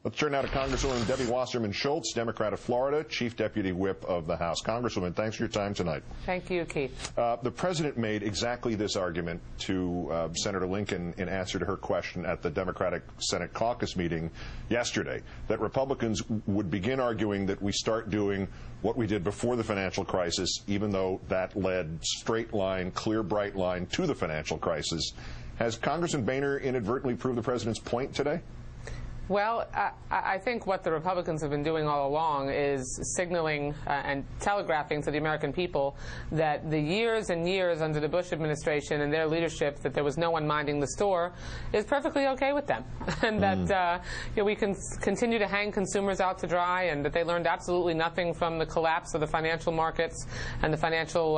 Let's turn now to Congresswoman Debbie Wasserman Schultz, Democrat of Florida, Chief Deputy Whip of the House. Congresswoman, thanks for your time tonight. Thank you, Keith. The President made exactly this argument to Senator Lincoln in answer to her question at the Democratic Senate caucus meeting yesterday, that Republicans would begin arguing that we start doing what we did before the financial crisis, even though that led straight line, clear, bright line to the financial crisis. Has Congressman Boehner inadvertently proved the President's point today? Well, I think what the Republicans have been doing all along is signaling and telegraphing to the American people that the years and years under the Bush administration and their leadership that there was no one minding the store is perfectly okay with them. And that we can continue to hang consumers out to dry, and that they learned absolutely nothing from the collapse of the financial markets and the financial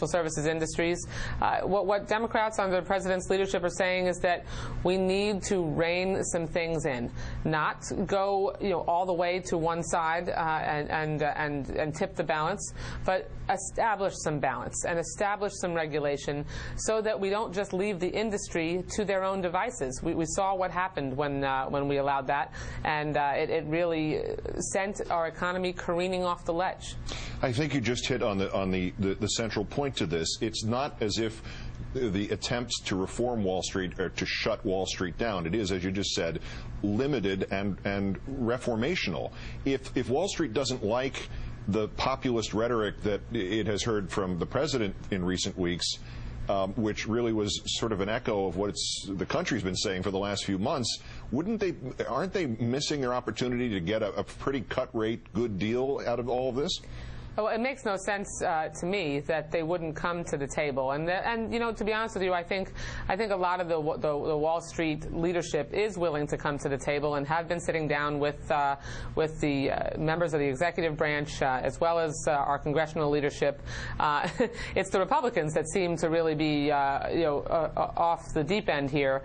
services industries. What Democrats under the President's leadership are saying is that we need to rein some things in. Not go, all the way to one side and tip the balance, but establish some balance and establish some regulation so that we don't just leave the industry to their own devices. We saw what happened when we allowed that, and it really sent our economy careening off the ledge. I think you just hit on the central point to this. It's not as if the attempts to reform Wall Street or to shut Wall Street down. It is, as you just said, limited and reformational. If Wall Street doesn't like the populist rhetoric that it has heard from the President in recent weeks, which really was sort of an echo of what the country's been saying for the last few months, aren't they missing their opportunity to get a pretty cut-rate good deal out of all of this? Well, it makes no sense to me that they wouldn't come to the table, and to be honest with you, I think a lot of the Wall Street leadership is willing to come to the table and have been sitting down with the members of the executive branch as well as our congressional leadership. It's the Republicans that seem to really be off the deep end here.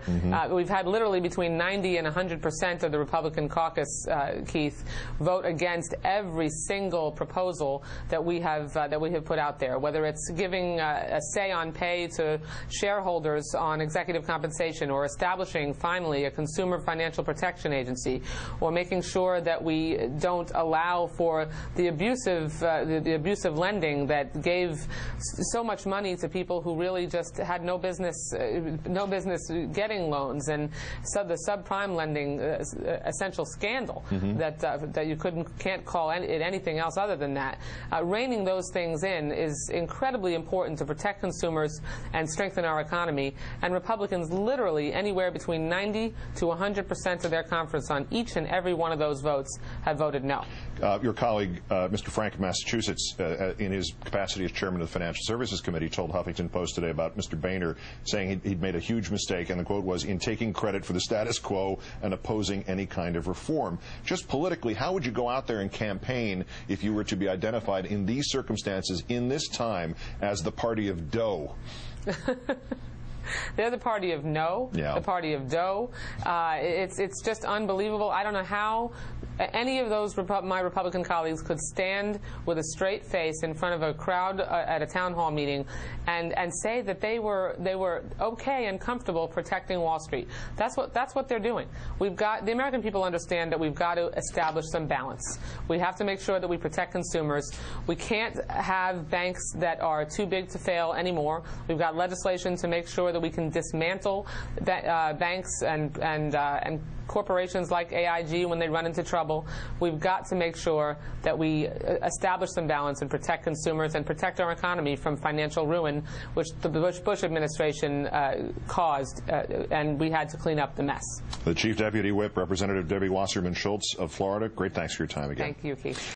We've had literally between 90 and 100% of the Republican caucus, Keith, vote against every single proposal that we have put out there, whether it's giving a say on pay to shareholders on executive compensation, or establishing finally a consumer financial protection agency, or making sure that we don't allow for the abusive lending that gave so much money to people who really just had no business getting loans, and so the subprime lending essential scandal that you can't call it anything else other than that. Reining those things in is incredibly important to protect consumers and strengthen our economy, and Republicans literally anywhere between 90 to 100% of their conference on each and every one of those votes have voted no. Your colleague, Mr. Frank of Massachusetts, in his capacity as chairman of the Financial Services Committee, told Huffington Post today about Mr. Boehner, saying he'd made a huge mistake, and the quote was, in taking credit for the status quo and opposing any kind of reform. Just politically, how would you go out there and campaign if you were to be identified in these circumstances, in this time, as the party of dough? They're the party of no, the party of dough. It's just unbelievable. I don't know how any of those my Republican colleagues could stand with a straight face in front of a crowd at a town hall meeting and say that they were okay and comfortable protecting Wall Street. That's what they're doing. The American people understand that we've got to establish some balance. We have to make sure that we protect consumers. We can't have banks that are too big to fail anymore. We've got legislation to make sure that we can dismantle banks and corporations like AIG when they run into trouble. We've got to make sure that we establish some balance and protect consumers and protect our economy from financial ruin, which the Bush administration caused, and we had to clean up the mess. The Chief Deputy Whip, Representative Debbie Wasserman Schultz of Florida. Great thanks for your time again. Thank you, Keith.